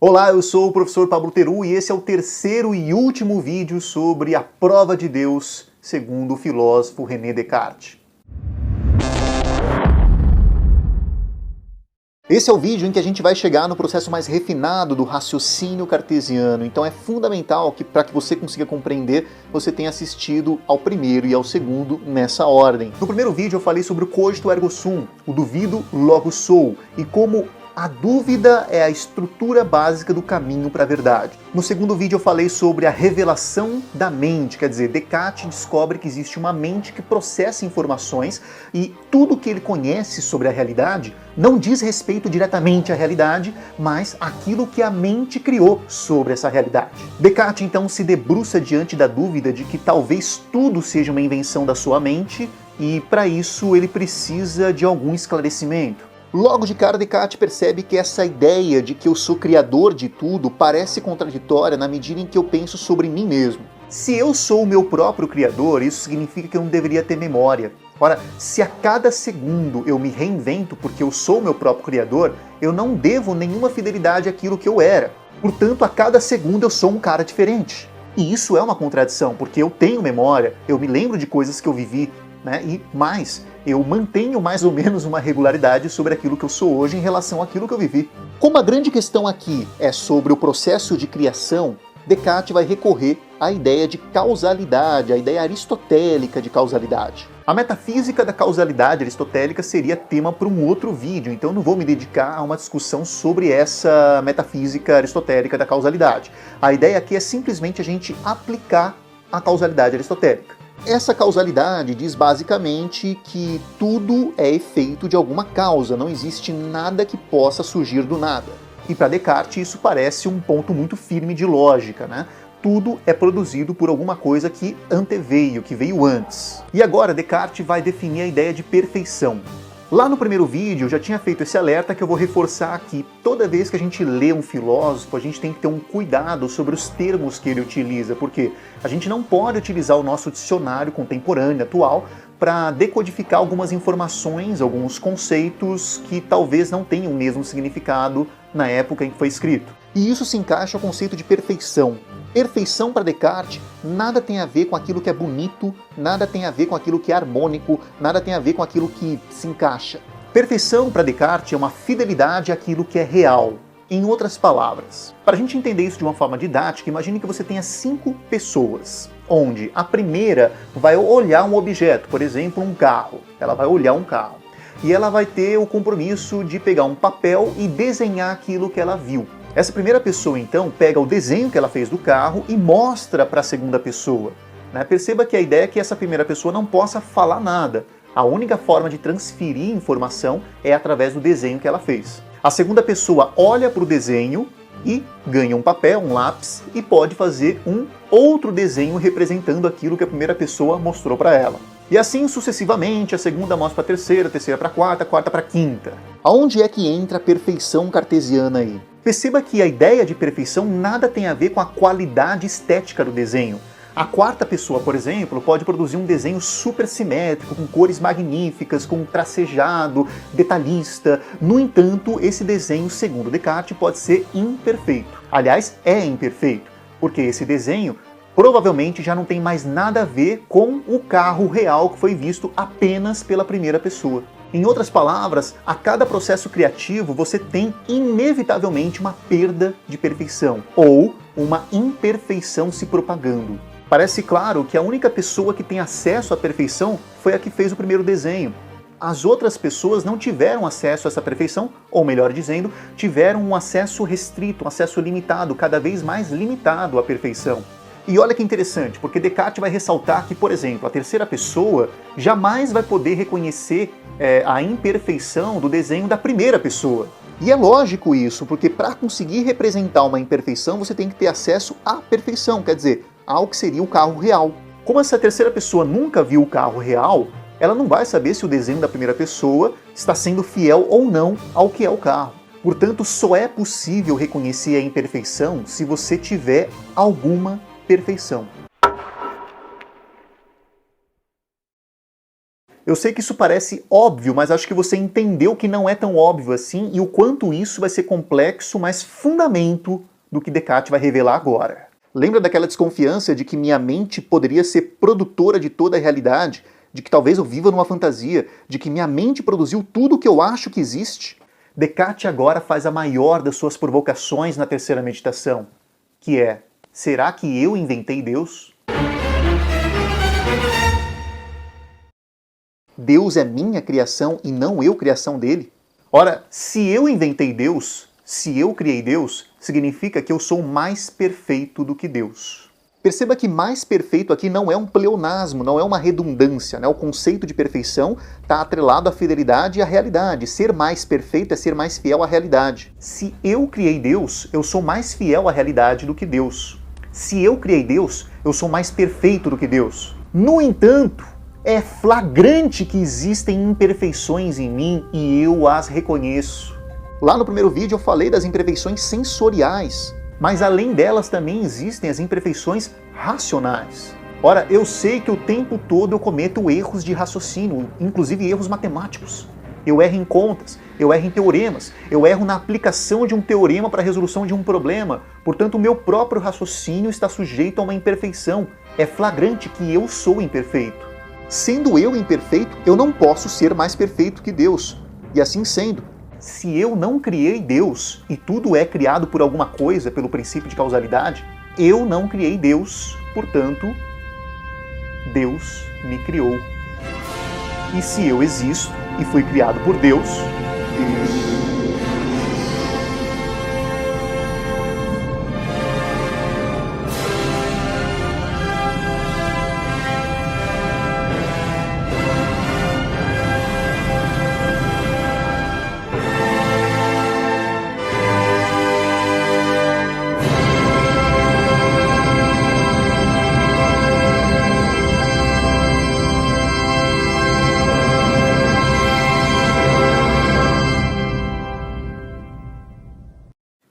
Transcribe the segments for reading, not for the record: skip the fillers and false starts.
Olá, eu sou o professor Pablo Teru e esse é o terceiro e último vídeo sobre a prova de Deus, segundo o filósofo René Descartes. Esse é o vídeo em que a gente vai chegar no processo mais refinado do raciocínio cartesiano, então é fundamental que, para que você consiga compreender, você tenha assistido ao primeiro e ao segundo nessa ordem. No primeiro vídeo eu falei sobre o cogito ergo sum, o duvido logo sou, e como a dúvida é a estrutura básica do caminho para a verdade. No segundo vídeo eu falei sobre a revelação da mente, quer dizer, Descartes descobre que existe uma mente que processa informações e tudo que ele conhece sobre a realidade não diz respeito diretamente à realidade, mas aquilo que a mente criou sobre essa realidade. Descartes então se debruça diante da dúvida de que talvez tudo seja uma invenção da sua mente e para isso ele precisa de algum esclarecimento. Logo de cara, Descartes percebe que essa ideia de que eu sou criador de tudo parece contraditória na medida em que eu penso sobre mim mesmo. Se eu sou o meu próprio criador, isso significa que eu não deveria ter memória. Ora, se a cada segundo eu me reinvento porque eu sou o meu próprio criador, eu não devo nenhuma fidelidade àquilo que eu era. Portanto, a cada segundo eu sou um cara diferente. E isso é uma contradição, porque eu tenho memória, eu me lembro de coisas que eu vivi, e mais, eu mantenho mais ou menos uma regularidade sobre aquilo que eu sou hoje em relação àquilo que eu vivi. Como a grande questão aqui é sobre o processo de criação, Descartes vai recorrer à ideia de causalidade, à ideia aristotélica de causalidade. A metafísica da causalidade aristotélica seria tema para um outro vídeo, então não vou me dedicar a uma discussão sobre essa metafísica aristotélica da causalidade. A ideia aqui é simplesmente a gente aplicar a causalidade aristotélica. Essa causalidade diz basicamente que tudo é efeito de alguma causa, não existe nada que possa surgir do nada. E para Descartes isso parece um ponto muito firme de lógica, Tudo é produzido por alguma coisa que anteveio, que veio antes. E agora Descartes vai definir a ideia de perfeição. Lá no primeiro vídeo eu já tinha feito esse alerta que eu vou reforçar aqui. Toda vez que a gente lê um filósofo, a gente tem que ter um cuidado sobre os termos que ele utiliza, porque a gente não pode utilizar o nosso dicionário contemporâneo, atual, para decodificar algumas informações, alguns conceitos que talvez não tenham o mesmo significado na época em que foi escrito. E isso se encaixa ao conceito de perfeição. Perfeição para Descartes nada tem a ver com aquilo que é bonito, nada tem a ver com aquilo que é harmônico, nada tem a ver com aquilo que se encaixa. Perfeição para Descartes é uma fidelidade àquilo que é real. Em outras palavras, para a gente entender isso de uma forma didática, imagine que você tenha 5 pessoas, onde a primeira vai olhar um objeto, por exemplo, um carro. Ela vai olhar um carro. E ela vai ter o compromisso de pegar um papel e desenhar aquilo que ela viu. Essa primeira pessoa, então, pega o desenho que ela fez do carro e mostra para a segunda pessoa. Perceba que a ideia é que essa primeira pessoa não possa falar nada. A única forma de transferir informação é através do desenho que ela fez. A segunda pessoa olha para o desenho e ganha um papel, um lápis, e pode fazer um outro desenho representando aquilo que a primeira pessoa mostrou para ela. E assim sucessivamente, a segunda mostra para a terceira para a quarta para a quinta. Aonde é que entra a perfeição cartesiana aí? Perceba que a ideia de perfeição nada tem a ver com a qualidade estética do desenho. A quarta pessoa, por exemplo, pode produzir um desenho super simétrico, com cores magníficas, com um tracejado, detalhista. No entanto, esse desenho, segundo Descartes, pode ser imperfeito. Aliás, é imperfeito, porque esse desenho provavelmente já não tem mais nada a ver com o carro real que foi visto apenas pela primeira pessoa. Em outras palavras, a cada processo criativo você tem inevitavelmente uma perda de perfeição ou uma imperfeição se propagando. Parece claro que a única pessoa que tem acesso à perfeição foi a que fez o primeiro desenho. As outras pessoas não tiveram acesso a essa perfeição, ou melhor dizendo, tiveram um acesso restrito, um acesso limitado, cada vez mais limitado à perfeição. E olha que interessante, porque Descartes vai ressaltar que, por exemplo, a terceira pessoa jamais vai poder reconhecer a imperfeição do desenho da primeira pessoa. E é lógico isso, porque para conseguir representar uma imperfeição, você tem que ter acesso à perfeição, quer dizer, ao que seria o carro real. Como essa terceira pessoa nunca viu o carro real, ela não vai saber se o desenho da primeira pessoa está sendo fiel ou não ao que é o carro. Portanto, só é possível reconhecer a imperfeição se você tiver alguma perfeição. Eu sei que isso parece óbvio, mas acho que você entendeu que não é tão óbvio assim e o quanto isso vai ser complexo, mas fundamento do que Descartes vai revelar agora. Lembra daquela desconfiança de que minha mente poderia ser produtora de toda a realidade? De que talvez eu viva numa fantasia? De que minha mente produziu tudo o que eu acho que existe? Descartes agora faz a maior das suas provocações na terceira meditação, que é: será que eu inventei Deus? Deus é minha criação e não eu criação dele? Ora, se eu inventei Deus, se eu criei Deus, significa que eu sou mais perfeito do que Deus. Perceba que mais perfeito aqui não é um pleonasmo, não é uma redundância, né? O conceito de perfeição está atrelado à fidelidade e à realidade. Ser mais perfeito é ser mais fiel à realidade. Se eu criei Deus, eu sou mais fiel à realidade do que Deus. Se eu criei Deus, eu sou mais perfeito do que Deus. No entanto, é flagrante que existem imperfeições em mim e eu as reconheço. Lá no primeiro vídeo eu falei das imperfeições sensoriais, mas além delas também existem as imperfeições racionais. Ora, eu sei que o tempo todo eu cometo erros de raciocínio, inclusive erros matemáticos. Eu erro em contas, eu erro em teoremas, eu erro na aplicação de um teorema para a resolução de um problema. Portanto, o meu próprio raciocínio está sujeito a uma imperfeição. É flagrante que eu sou imperfeito. Sendo eu imperfeito, eu não posso ser mais perfeito que Deus. E assim sendo, se eu não criei Deus e tudo é criado por alguma coisa, pelo princípio de causalidade, eu não criei Deus, portanto, Deus me criou. E se eu existo e fui criado por Deus,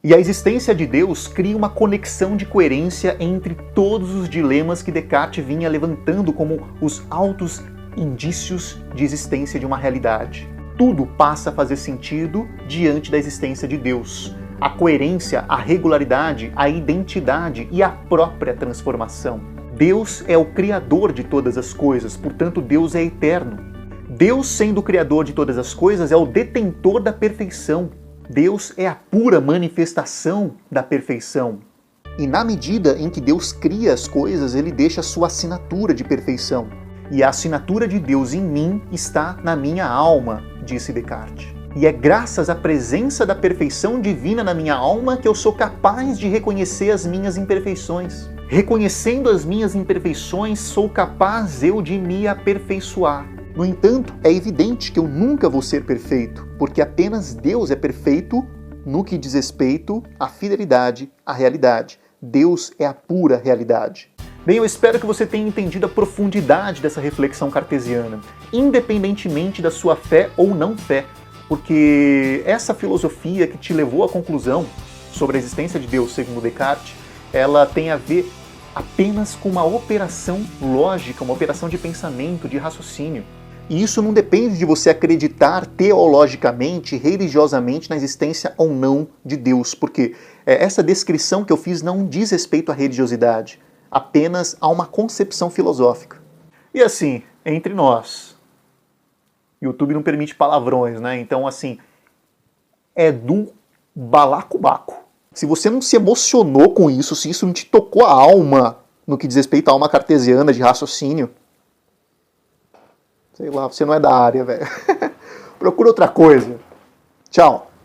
e a existência de Deus cria uma conexão de coerência entre todos os dilemas que Descartes vinha levantando como os altos indícios de existência de uma realidade. Tudo passa a fazer sentido diante da existência de Deus. A coerência, a regularidade, a identidade e a própria transformação. Deus é o criador de todas as coisas, portanto Deus é eterno. Deus, sendo o criador de todas as coisas, é o detentor da perfeição. Deus é a pura manifestação da perfeição. E na medida em que Deus cria as coisas, ele deixa a sua assinatura de perfeição. E a assinatura de Deus em mim está na minha alma, disse Descartes. E é graças à presença da perfeição divina na minha alma que eu sou capaz de reconhecer as minhas imperfeições. Reconhecendo as minhas imperfeições, sou capaz eu de me aperfeiçoar. No entanto, é evidente que eu nunca vou ser perfeito, porque apenas Deus é perfeito no que diz respeito à fidelidade, à realidade. Deus é a pura realidade. Bem, eu espero que você tenha entendido a profundidade dessa reflexão cartesiana, independentemente da sua fé ou não fé, porque essa filosofia que te levou à conclusão sobre a existência de Deus, segundo Descartes, ela tem a ver apenas com uma operação lógica, uma operação de pensamento, de raciocínio. E isso não depende de você acreditar teologicamente, religiosamente na existência ou não de Deus, porque essa descrição que eu fiz não diz respeito à religiosidade, apenas a uma concepção filosófica. E assim, entre nós, YouTube não permite palavrões, né? Então assim, é do balacobaco. Se você não se emocionou com isso, se isso não te tocou a alma no que diz respeito à alma cartesiana de raciocínio, sei lá, você não é da área, velho. Procura outra coisa. Tchau.